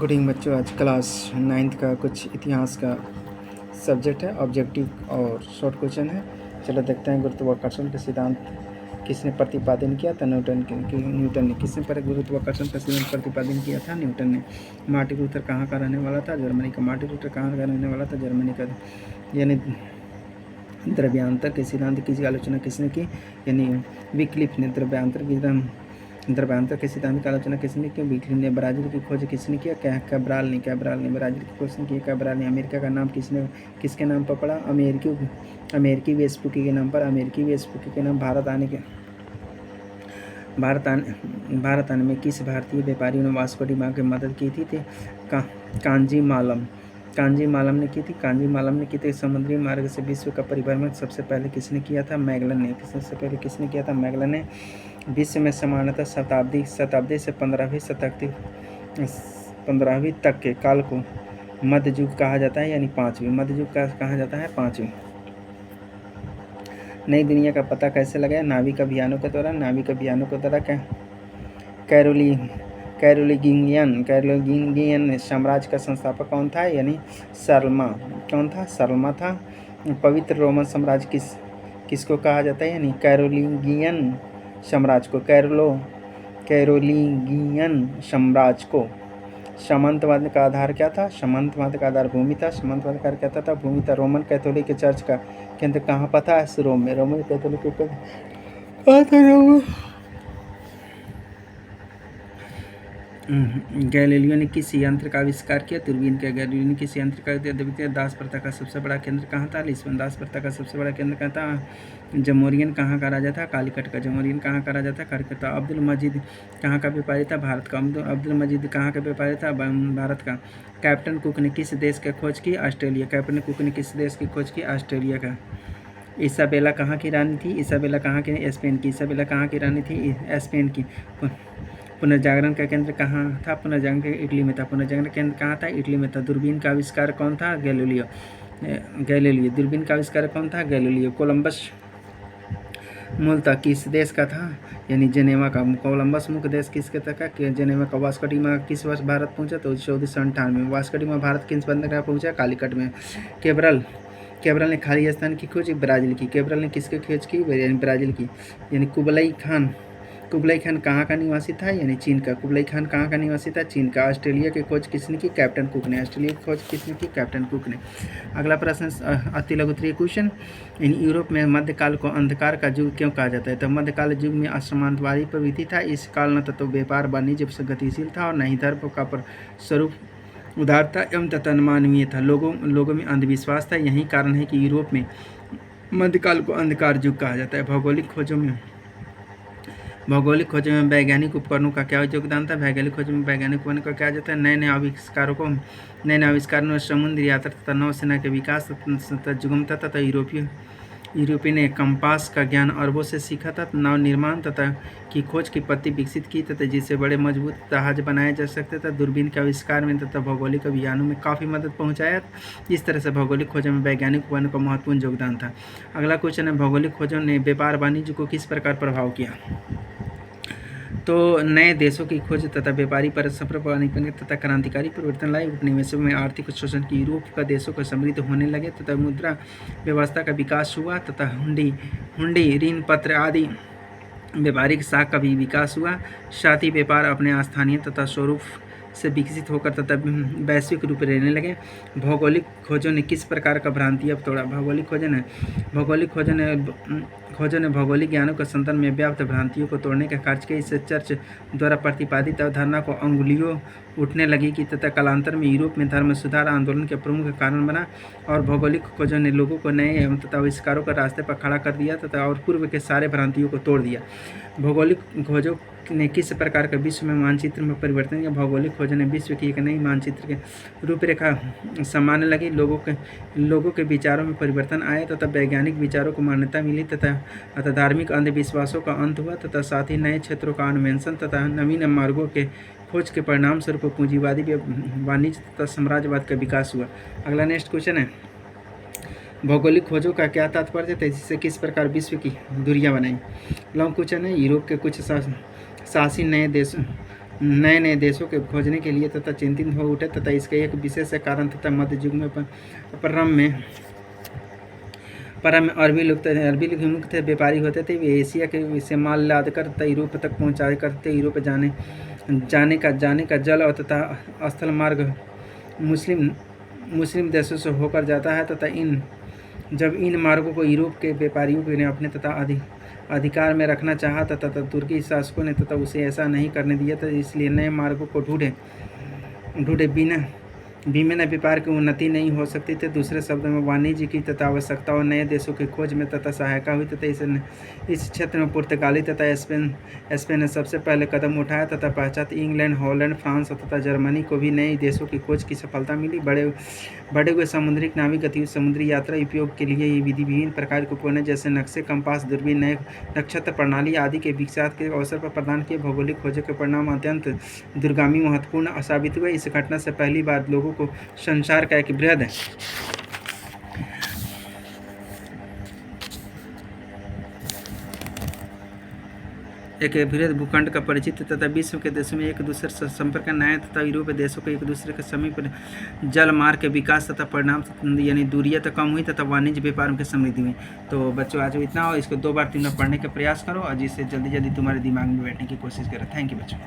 Good evening बच्चों, आज class 9th का कुछ इतिहास का सब्जेक्ट है। ऑब्जेक्टिव और शॉर्ट क्वेश्चन है। चलो देखते हैं। गुरुत्वाकर्षण के सिद्धांत किसने प्रतिपादन किया था? न्यूटन ने। किसने पर गुरुत्वाकर्षण का सिद्धांत प्रतिपादन किया था? न्यूटन ने। मार्टिन लूथर कहाँ का रहने वाला था? जर्मनी का। मार्टिन लूथर कहाँ का रहने वाला था? जर्मनी का। यानी द्रव्यांतर के सिद्धांत की आलोचना किसने की? यानी विक्लिफ ने। द्रव्यांतर के सिद्धांत की आलोचना किसने की? विक्लिफ ने। ब्राजील की खोज किसने किया? कैब्राल ने। ब्राजील की खोज की कैब्राल ने। अमेरिका का नाम किसके नाम पर पड़ा? अमेरिकी वेस्पुकी के नाम पर। अमेरिकी वेस्पुकी के नाम भारत आने में किस भारतीय व्यापारी ने वास्को डी गामा की मदद की थी? कांजी मालम ने की थी। समुद्री मार्ग से विश्व का परिभ्रमण सबसे पहले किसने किया था? मैगलन ने। सबसे पहले किसने किया था? मैगलन ने। विश्व में सामान्यतः शताब्दी से 15वीं तक के काल को मध्य युग कहा जाता है, यानी पाँचवीं। मध्य युग का कहा जाता है पाँचवीं। नई दुनिया का पता कैसे लगाया? नाविक अभियानों के द्वारा। कैरोलिंगियन साम्राज्य का संस्थापक कौन था? यानी सरलमा था। पवित्र रोमन साम्राज्य किसको कहा जाता है? यानी कैरोलिंगियन साम्राज्य को। कैरोलिंगियन साम्राज्य को। सामंतवाद का आधार क्या था? सामंतवाद का आधार भूमि था। सामंतवाद का क्या था? भूमि था। रोमन कैथोलिक चर्च का केंद्र कहाँ पर था? रोम में। रोमन कैथोलिक केंद्र कहाँ था? रोम। गैलीलियो ने किस यंत्र का आविष्कार किया? दूरबीन का। गैलीलियो ने किस यंत्र का द्वितीय दास प्रथा का सबसे बड़ा केंद्र कहाँ था? लिस्बन। दास प्रथा का सबसे बड़ा केंद्र कहाँ था? जमोरियन कहाँ का राजा था? कालीकट का। जमोरियन कहाँ का राजा था? कालीकट। अब्दुल मजीद कहाँ का व्यापारी था? भारत का। अब्दुल मजीद कहाँ का व्यापारी था? भारत का। कैप्टन कुक ने किस देश की खोज की? ऑस्ट्रेलिया। कैप्टन कुक ने किस देश की खोज की? ऑस्ट्रेलिया का। इसाबेला कहाँ की रानी थी? इसाबेला कहाँ की? स्पेन की। इसाबेला कहाँ की रानी थी? स्पेन की। पुनर्जागरण का केंद्र कहाँ था? पुनर्जागरण इटली में था। पुनर्जागरण केंद्र कहाँ था? इटली में था। दूरबीन का आविष्कार कौन था? गैलीलियो। दूरबीन का आविष्कार कौन था? गैलीलियो। कोलंबस मूलतः किस देश का था? यानी जेनेवा का। कोलंबस मुख्य देश किसके था? जेनेवा का। वास्को डी गामा किस वर्ष भारत पहुंचा? तो 1498 में। वास्को डी गामा भारत किस बंदरगाह पहुंचा? कालीकट में। कैब्रल ने खाली स्थान की खोज ब्राजील की। कैब्रल ने किसकी खोज की? ब्राजील की। यानी कुबलाई खान कहाँ का निवासी था? यानी चीन का। कुबलाई खान कहाँ का निवासी था? चीन का। ऑस्ट्रेलिया की खोज किसने की? कैप्टन कुक ने। ऑस्ट्रेलिया की खोज किसने की? कैप्टन कुक ने। अगला प्रश्न अति लघुत्तरीय क्वेश्चन। इन यूरोप में मध्यकाल को अंधकार का युग क्यों कहा जाता है? तो मध्यकाल युग में असमानतावादी प्रवृत्ति था। इस काल न तो व्यापार वाणिज्य गतिशील था और न ही धर्म का स्वरूप उदारता एवं तथा मानवीय था। लोगों में अंधविश्वास था। यही कारण है कि यूरोप में मध्यकाल को अंधकार युग कहा जाता है। भौगोलिक खोजों में वैज्ञानिक उपकरणों का क्या योगदान था? वैज्ञानिक खोजों में वैज्ञानिक उपकरणों का क्या जाता है? नए आविष्कारों में समुद्री यात्रा तथा नौसेना के विकास तथा जुगमता तथा यूरोपीय ने कंपास का ज्ञान अरबों से सीखा था। नाव निर्माण तथा की खोज की पद्धति विकसित की तथा जिससे बड़े मजबूत जहाज बनाए जा सकते थे। दूरबीन के आविष्कार में तथा भौगोलिक अभियानों में काफ़ी मदद पहुंचाया। इस तरह से भौगोलिक खोजों में वैज्ञानिक उपकरणों का महत्वपूर्ण योगदान था। अगला क्वेश्चन है, भौगोलिक खोजों ने व्यापार वाणिज्य को किस प्रकार प्रभाव किया? तो नए देशों की खोज तथा व्यापारी परस्पर तथा क्रांतिकारी परिवर्तन लाए। उपनिवेशों में आर्थिक शोषण की यूरोप का देशों को समृद्ध होने लगे तथा मुद्रा व्यवस्था का विकास हुआ तथा हुंडी ऋण पत्र आदि व्यापारिक शाख का भी विकास हुआ। साथ ही व्यापार अपने स्थानीय तथा स्वरूप से विकसित होकर तथा वैश्विक रूप लेने लगे। भौगोलिक खोजों ने किस प्रकार का भ्रांति अब तोड़ा? भौगोलिक खोजों ने भौगोलिक ज्ञानों के संदर्भ में व्याप्त भ्रांतियों को तोड़ने का कार्य किया। इससे चर्च द्वारा प्रतिपादित अवधारणा को अंगुलियों उठने लगी कि तथा कालांतर में यूरोप में धर्म सुधार आंदोलन के प्रमुख कारण बना। और भौगोलिक खोजों ने लोगों को नए एवं तथा आविष्कारों का रास्ते पर खड़ा कर दिया तथा और पूर्व के सारे भ्रांतियों को तोड़ दिया। भौगोलिक खोजों ने किस प्रकार का विश्व में मानचित्र में परिवर्तन किया? भौगोलिक खोजों ने विश्व की एक नई मानचित्र के रूपरेखा सामान्य लगी। लोगों के विचारों में परिवर्तन आया तथा वैज्ञानिक विचारों को मान्यता मिली तथा धार्मिक अंधविश्वासों का अंत हुआ तथा साथ ही नए क्षेत्रों का अन्वेषण तथा नवीन मार्गों के खोज के परिणाम स्वरूप पूंजीवादी वाणिज्य तथा साम्राज्यवाद का विकास हुआ। अगला नेक्स्ट क्वेश्चन है, भौगोलिक खोजों का क्या तात्पर्य था? इससे किस प्रकार विश्व की दूरियां बनाई? लॉन्ग क्वेश्चन है। यूरोप के कुछ शासी नए नए देशों के खोजने के लिए तथा चिंतित हो उठे तथा इसके एक विशेष कारण तथा मध्य युग में परम में अरबी लोग थे, व्यापारी होते थे। वे एशिया के से माल लाद कर तथा यूरोप तक पहुँचाया करते। यूरोप जाने का जल और तथा स्थल मार्ग मुस्लिम देशों से होकर जाता है तथा जब इन मार्गों को यूरोप के व्यापारियों ने अपने तथा अधिकार में रखना चाहा तथा तुर्की शासकों ने तथा उसे ऐसा नहीं करने दिया, तो इसलिए नए मार्गों को ढूंढे बिना व्यापार की उन्नति नहीं हो सकती थी। दूसरे शब्दों में वाणिज्य की तथा आवश्यकता और नए देशों की खोज में तथा सहायता हुई तथा इस क्षेत्र में पुर्तगाली तथा स्पेन ने सबसे पहले कदम उठाया तथा पश्चात इंग्लैंड, हॉलैंड, फ्रांस तथा जर्मनी को भी नए देशों की खोज की सफलता मिली। बढ़े हुए समुद्री नाविक गतिविधि समुद्री यात्रा उपयोग के लिए ये विधि विभिन्न प्रकार के उपकरण जैसे नक्शे, कंपास, दूरबीन, नए नक्षत्र प्रणाली आदि के विकास के अवसर पर प्रदान किए। भौगोलिक खोजों के परिणाम अत्यंत दूरगामी महत्वपूर्ण साबित हुए। इस घटना से पहली बार लोगों को संसार का एक बृहद भूखंड का परिचित तथा विश्व के देशों में एक दूसरे से संपर्क नए तथा यूरोपीय देशों के एक दूसरे के समीप जल मार्ग के विकास तथा परिणाम यानी दूरियां तो कम हुई तथा वाणिज्य व्यापार में समृद्धि हुई। तो बच्चों आज इतना हो, इसको 2 बार 3 बार पढ़ने का प्रयास करो और जिससे जल्दी तुम्हारे दिमाग में बैठने की कोशिश करो। थैंक यू बच्चों।